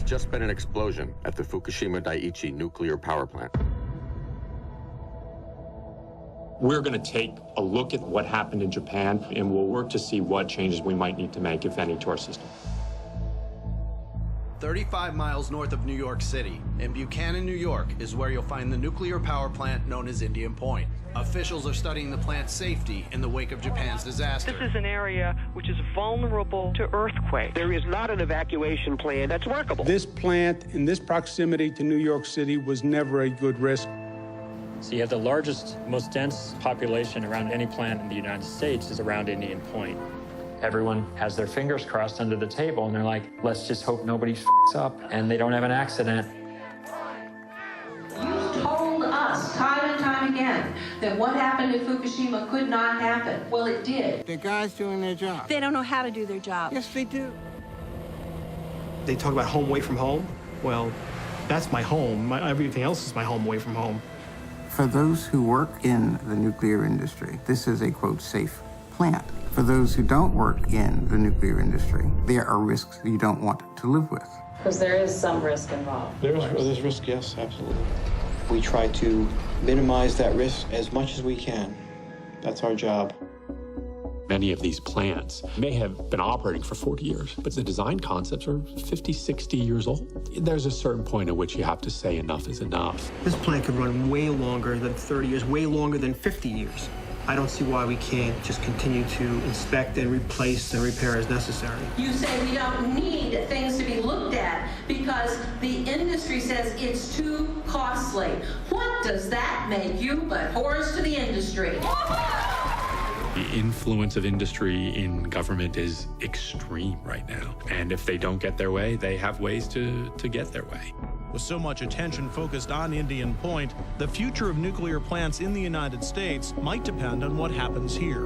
just been an explosion at the Fukushima Daiichi nuclear power plant. We're going to take a look at what happened in Japan, and we'll work to see what changes we might need to make, if any, to our system. 35 miles north of New York City, in Buchanan, New York, is where you'll find the nuclear power plant known as Indian Point. Officials are studying the plant's safety in the wake of Japan's disaster. This is an area which is vulnerable to earthquakes. There is not an evacuation plan that's workable. This plant in this proximity to New York City was never a good risk. So you have the largest, most dense population around any plant in the United States is around Indian Point. Everyone has their fingers crossed under the table, and they're like, let's just hope nobody f***s up and they don't have an accident. You told us time and time again that what happened in Fukushima could not happen. Well, it did. The guys doing their job. They don't know how to do their job. Yes, they do. They talk about home away from home. Well, that's my home. Everything else is my home away from home. For those who work in the nuclear industry, this is a, quote, safe plant. For those who don't work in the nuclear industry, there are risks you don't want to live with. Because there is some risk involved. There's risk, yes, absolutely. We try to minimize that risk as much as we can. That's our job. Many of these plants may have been operating for 40 years, but the design concepts are 50, 60 years old. There's a certain point at which you have to say enough is enough. This plant could run way longer than 30 years, way longer than 50 years. I don't see why we can't just continue to inspect and replace and repair as necessary. You say we don't need things to be looked at because the industry says it's too costly. What does that make you but whores to the industry? The influence of industry in government is extreme right now. And if they don't get their way, they have ways to get their way. With so much attention focused on Indian Point, the future of nuclear plants in the United States might depend on what happens here.